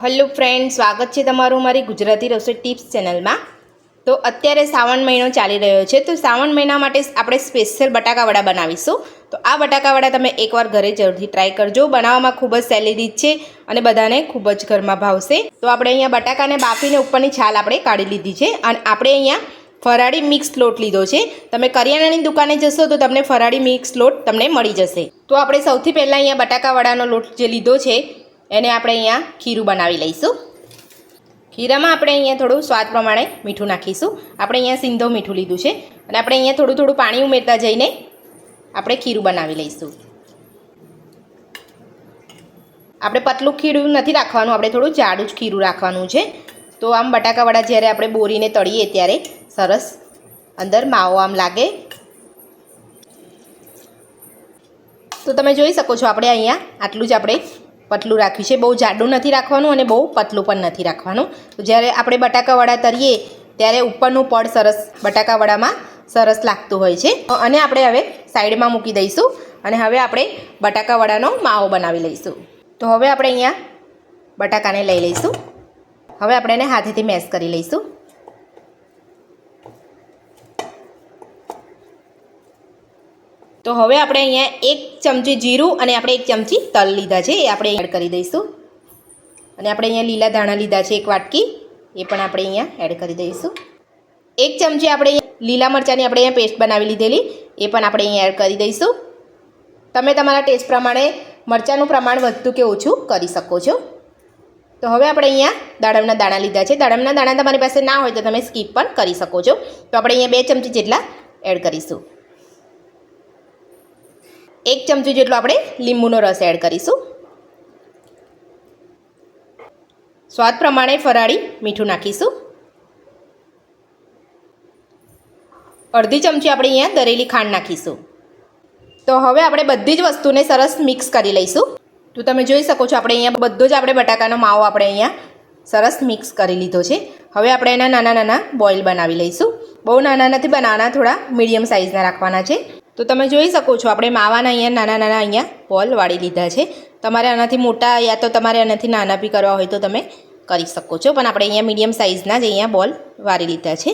Hello friend, સ્વાગત છે તમારું મારી ગુજરાતી રસોઈ ટિપ્સ ચેનલમાં। તો અત્યારે શ્રાવણ મહિનો ચાલી રહ્યો છે, તો શ્રાવણ મહિના માટે આપણે સ્પેશિયલ બટાકાવડા બનાવીશું। તો આ બટાકાવડા તમે એકવાર ઘરે જરૂરથી ટ્રાય કરજો। બનાવવામાં ખૂબ જ સહેલી રીત છે અને બધાને ખૂબ જ ઘરમાં ભાવશે। તો આપણે અહીંયા બટાકાને બાફીને ઉપરની છાલ આપણે કાઢી લીધી છે અને આપણે અહીંયા ફરાળી મિક્સ લોટ લીધો છે। તમે કરિયાણાની દુકાને જશો તો તમને ફરાળી મિક્સ લોટ તમને મળી જશે। તો આપણે સૌથી પહેલાં અહીંયા બટાકાવડાનો લોટ જે લીધો છે એને આપણે અહીંયા ખીરું બનાવી લઈશું। ખીરામાં આપણે અહીંયા થોડું સ્વાદ પ્રમાણે મીઠું નાખીશું। આપણે અહીંયા સિંધો મીઠું લીધું છે અને આપણે અહીંયા થોડું થોડું પાણી ઉમેરતા જઈને આપણે ખીરું બનાવી લઈશું। આપણે પતલું ખીરું નથી રાખવાનું, આપણે થોડું જાડું જ ખીરું રાખવાનું છે। તો આમ બટાકાવડા જ્યારે આપણે બોરીને તળીએ ત્યારે સરસ અંદર માવો આમ લાગે। તો તમે જોઈ શકો છો આપણે અહીંયા આટલું જ આપણે પતલું રાખ્યું છે। બહુ જાડું નથી રાખવાનું અને બહુ પતલું પણ નથી રાખવાનું। તો જ્યારે આપણે બટાકાવડા તળીએ ત્યારે ઉપરનું પડ સરસ બટાકાવડામાં સરસ લાગતું હોય છે। અને આપણે હવે સાઈડમાં મૂકી દઈશું અને હવે આપણે બટાકાવડાનો માવો બનાવી લઈશું। તો હવે આપણે અહીંયા બટાકાને લઈ લઈશું। હવે આપણે એને હાથેથી મેશ કરી લઈશું। તો હવે આપણે અહીંયા 1 ચમચી જીરું અને આપણે 1 ચમચી તલ લીધા છે, એ આપણે એડ કરી દઈશું। અને આપણે અહીંયા લીલા ધાણા લીધા છે 1 વાટકી, એ પણ આપણે અહીંયા એડ કરી દઈશું। 1 ચમચી આપણે લીલા મરચાંની આપણે અહીંયા પેસ્ટ બનાવી લીધેલી, એ પણ આપણે અહીંયા એડ કરી દઈશું। તમે તમારા ટેસ્ટ પ્રમાણે મરચાંનું પ્રમાણ વધતું કે ઓછું કરી શકો છો। તો હવે આપણે અહીંયા દાડમના દાણા લીધા છે। દાડમના દાણા તમારી પાસે ના હોય તો તમે સ્કીપ પણ કરી શકો છો। તો આપણે અહીંયા 2 ચમચી જેટલા એડ કરીશું। 1 ચમચી જેટલો આપણે લીંબુનો રસ એડ કરીશું। સ્વાદ પ્રમાણે ફરાળી મીઠું નાખીશું। અડધી ચમચી આપણે અહીંયા દરેલી ખાંડ નાખીશું। તો હવે આપણે બધી જ વસ્તુને સરસ મિક્સ કરી લઈશું। તો તમે જોઈ શકો છો આપણે અહીંયા બધો જ આપણે બટાકાનો માવો આપણે અહીંયા સરસ મિક્સ કરી લીધો છે। હવે આપણે એના નાના નાના બોઇલ બનાવી લઈશું। બહુ નાના નથી બનાવવાના, થોડા મીડિયમ સાઇઝના રાખવાના છે। તો તમે જોઈ શકો છો આપણે માવાના અહીંયા નાના નાના અહીંયા બોલ વાળી લીધા છે। તમારે આનાથી મોટા યા તો તમારે આનાથી નાના બી કરવા હોય તો તમે કરી શકો છો, પણ આપણે અહીંયા મીડિયમ સાઇઝના જ અહીંયા બોલ વાળી લીધા છે।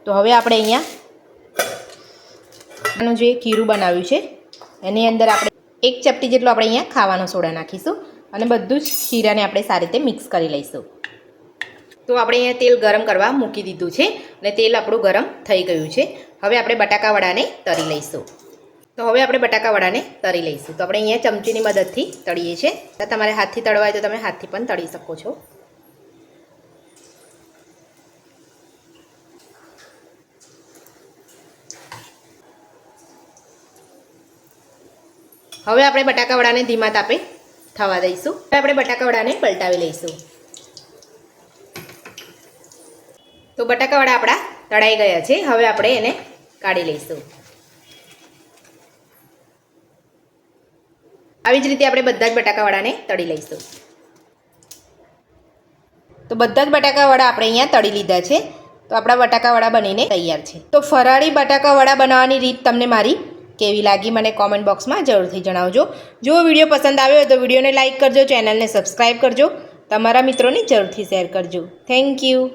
તો હવે આપણે અહીંયા આનું જે ખીરું બનાવ્યું છે એની અંદર આપણે 1 ચપટી જેટલો આપણે અહીંયા ખાવાનો સોડા નાખીશું અને બધું જ ખીરાને આપણે સારી રીતે મિક્સ કરી લઈશું। તો આપણે અહીંયા તેલ ગરમ કરવા મૂકી દીધું છે અને તેલ આપણું ગરમ થઈ ગયું છે। હવે આપણે બટાકાવડાને તળી લઈશું। તો હવે આપણે બટાકાવડાને તળી લઈશું। તો આપણે અહીંયા ચમચીની મદદથી તળીએ છીએ। તો તમારે હાથથી તળવા હોય તો તમે હાથથી પણ તળી શકો છો। હવે આપણે બટાકાવડાને ધીમા તાપે થવા દઈશું। હવે આપણે બટાકાવડાને પલટાવી લઈશું। તો બટાકાવડા આપણા તળાઈ ગયા છે। હવે આપણે એને કાઢી લઈશું। આવી જ રીતે આપણે બધા જ બટાકાવડાને તળી લઈશું। તો બધા જ બટાકાવડા આપણે અહીંયા તળી લીધા છે। તો આપણા બટાકાવડા બનીને તૈયાર છે। તો ફરાળી બટાકાવડા બનાવવાની રીત તમને મારી કેવી લાગી મને કોમેન્ટ બોક્સમાં જરૂરથી જણાવજો। જો વિડીયો પસંદ આવ્યો હોય તો વિડીયોને લાઇક કરજો, ચેનલને સબસ્ક્રાઈબ કરજો, તમારા મિત્રોને જરૂરથી શેર કરજો। Thank you.